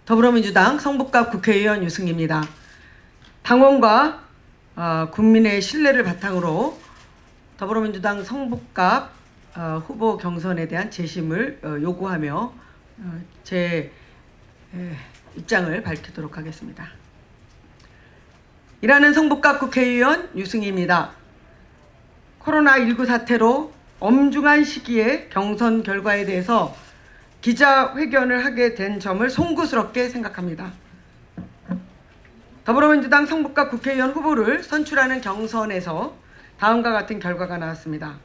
더불어민주당 성북갑 국회의원 유승희입니다. 당원과 국민의 신뢰를 바탕으로 더불어민주당 성북갑 후보 경선에 대한 재심을 요구하며 제 입장을 밝히도록 하겠습니다. 일하는 성북갑 국회의원 유승희입니다. 코로나19 사태로 엄중한 시기에 경선 결과에 대해서 기자회견을 하게 된 점을 송구스럽게 생각합니다. 더불어민주당 성북갑 국회의원 후보를 선출하는 경선에서 다음과 같은 결과가 나왔습니다.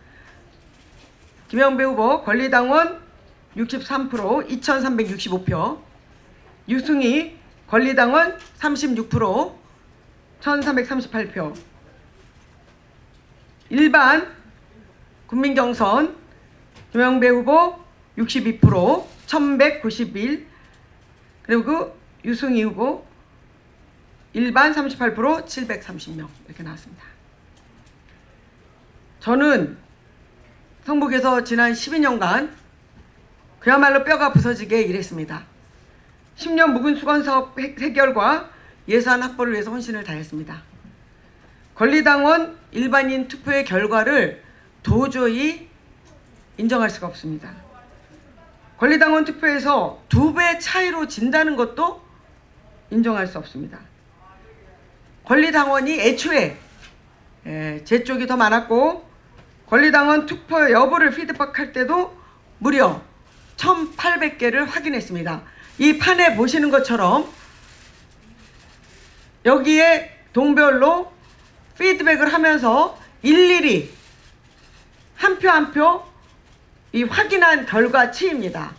김영배 후보 권리당원 63%, 2365표, 유승희 권리당원 36%, 1338표, 일반 국민경선 김영배 후보 62%, 1191, 그리고 유승희 후보 일반 38%, 730명 이렇게 나왔습니다. 저는 성북에서 지난 12년간 그야말로 뼈가 부서지게 일했습니다. 10년 묵은 수건사업 해결과 예산 확보를 위해서 헌신을 다했습니다. 권리당원 일반인 투표의 결과를 도저히 인정할 수가 없습니다. 권리당원 투표에서 2배 차이로 진다는 것도 인정할 수 없습니다. 권리당원이 애초에 제 쪽이 더 많았고 권리당원 투표 여부를 피드백할 때도 무려 1800개를 확인했습니다. 이 판에 보시는 것처럼 여기에 동별로 피드백을 하면서 일일이 한 표 한 표 이 확인한 결과치입니다.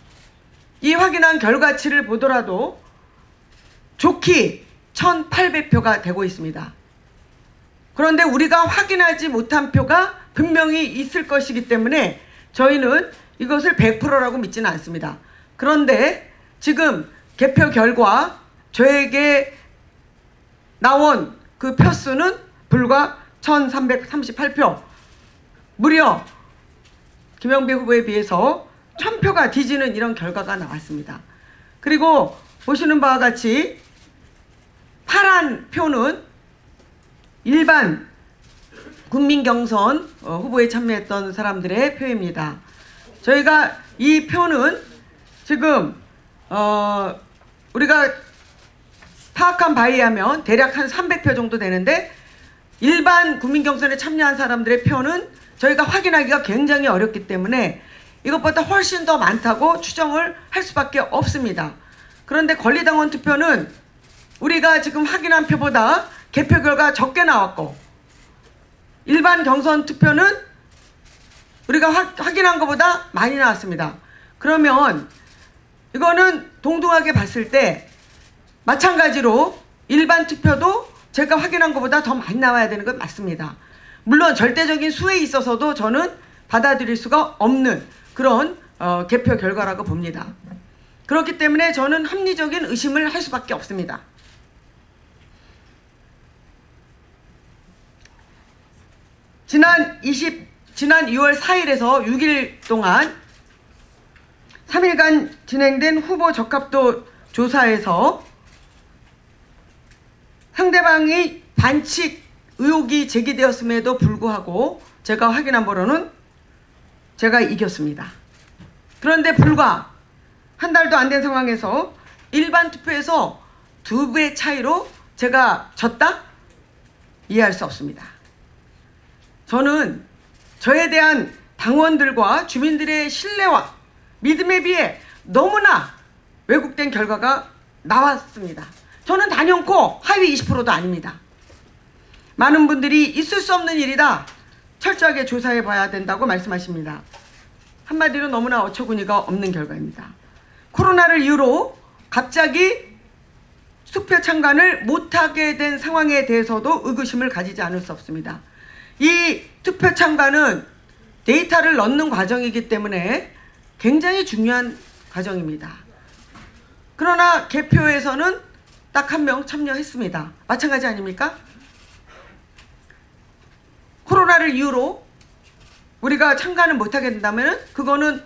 이 확인한 결과치를 보더라도 좋게 1800표가 되고 있습니다. 그런데 우리가 확인하지 못한 표가 분명히 있을 것이기 때문에 저희는 이것을 100%라고 믿지는 않습니다. 그런데 지금 개표 결과 저에게 나온 그 표수는 불과 1338표, 무려 김영배 후보에 비해서 1000표가 뒤지는 이런 결과가 나왔습니다. 그리고 보시는 바와 같이 파란 표는 일반 국민경선 후보에 참여했던 사람들의 표입니다. 저희가 이 표는 지금 우리가 파악한 바에 의하면 대략 한 300표 정도 되는데 일반 국민경선에 참여한 사람들의 표는 저희가 확인하기가 굉장히 어렵기 때문에 이것보다 훨씬 더 많다고 추정을 할 수밖에 없습니다. 그런데 권리당원 투표는 우리가 지금 확인한 표보다 개표 결과 적게 나왔고 일반 경선 투표는 우리가 확인한 것보다 많이 나왔습니다. 그러면 이거는 동등하게 봤을 때 마찬가지로 일반 투표도 제가 확인한 것보다 더 많이 나와야 되는 건 맞습니다. 물론 절대적인 수에 있어서도 저는 받아들일 수가 없는 그런 개표 결과라고 봅니다. 그렇기 때문에 저는 합리적인 의심을 할 수밖에 없습니다. 지난 6월 4일에서 6일 동안 3일간 진행된 후보 적합도 조사에서 상대방이 반칙 의혹이 제기되었음에도 불구하고 제가 확인한 바로는 제가 이겼습니다. 그런데 불과 한 달도 안 된 상황에서 일반 투표에서 2배 차이로 제가 졌다? 이해할 수 없습니다. 저는 저에 대한 당원들과 주민들의 신뢰와 믿음에 비해 너무나 왜곡된 결과가 나왔습니다. 저는 단연코 하위 20%도 아닙니다. 많은 분들이 있을 수 없는 일이다. 철저하게 조사해 봐야 된다고 말씀하십니다. 한마디로 너무나 어처구니가 없는 결과입니다. 코로나를 이유로 갑자기 투표 참관을 못하게 된 상황에 대해서도 의구심을 가지지 않을 수 없습니다. 이 투표 참관은 데이터를 넣는 과정이기 때문에 굉장히 중요한 과정입니다. 그러나 개표에서는 딱 1명 참여했습니다. 마찬가지 아닙니까? 코로나를 이유로 우리가 참가는 못하게 된다면 그거는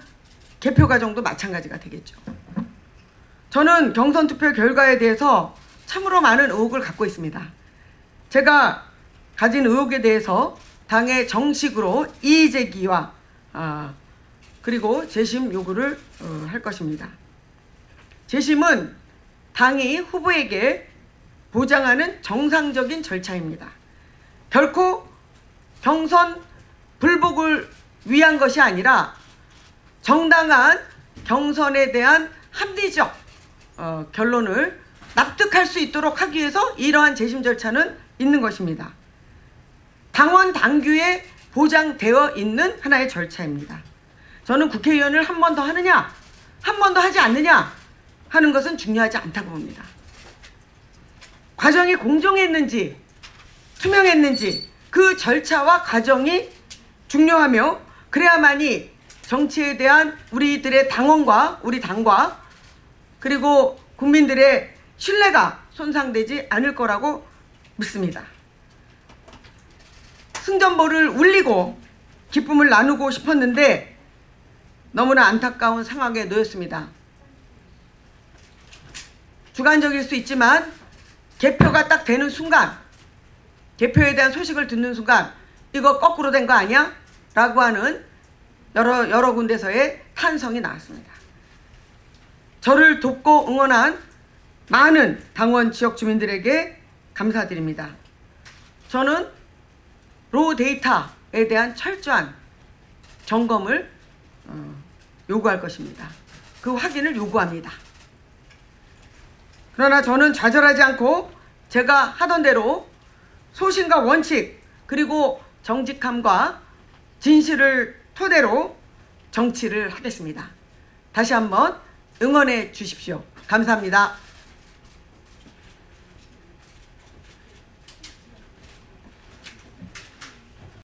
개표 과정도 마찬가지가 되겠죠. 저는 경선 투표 결과에 대해서 참으로 많은 의혹을 갖고 있습니다. 제가 가진 의혹에 대해서 당에 정식으로 이의 제기와 그리고 재심 요구를 할 것입니다. 재심은 당이 후보에게 보장하는 정상적인 절차입니다. 결코 경선 불복을 위한 것이 아니라 정당한 경선에 대한 합리적 결론을 납득할 수 있도록 하기 위해서 이러한 재심 절차는 있는 것입니다. 당원 당규에 보장되어 있는 하나의 절차입니다. 저는 국회의원을 한 번 더 하느냐, 한 번 더 하지 않느냐 하는 것은 중요하지 않다고 봅니다. 과정이 공정했는지, 투명했는지 그 절차와 과정이 중요하며 그래야만이 정치에 대한 우리들의 당원과 우리 당과 그리고 국민들의 신뢰가 손상되지 않을 거라고 믿습니다. 승전보를 울리고 기쁨을 나누고 싶었는데 너무나 안타까운 상황에 놓였습니다. 주관적일 수 있지만 개표가 딱 되는 순간, 개표에 대한 소식을 듣는 순간 이거 거꾸로 된 거 아니야? 라고 하는 여러 군데서의 탄성이 나왔습니다. 저를 돕고 응원한 많은 당원 지역 주민들에게 감사드립니다. 저는 로우 데이터에 대한 철저한 점검을 요구할 것입니다. 그 확인을 요구합니다. 그러나 저는 좌절하지 않고 제가 하던 대로 소신과 원칙 그리고 정직함과 진실을 토대로 정치를 하겠습니다. 다시 한번 응원해 주십시오. 감사합니다.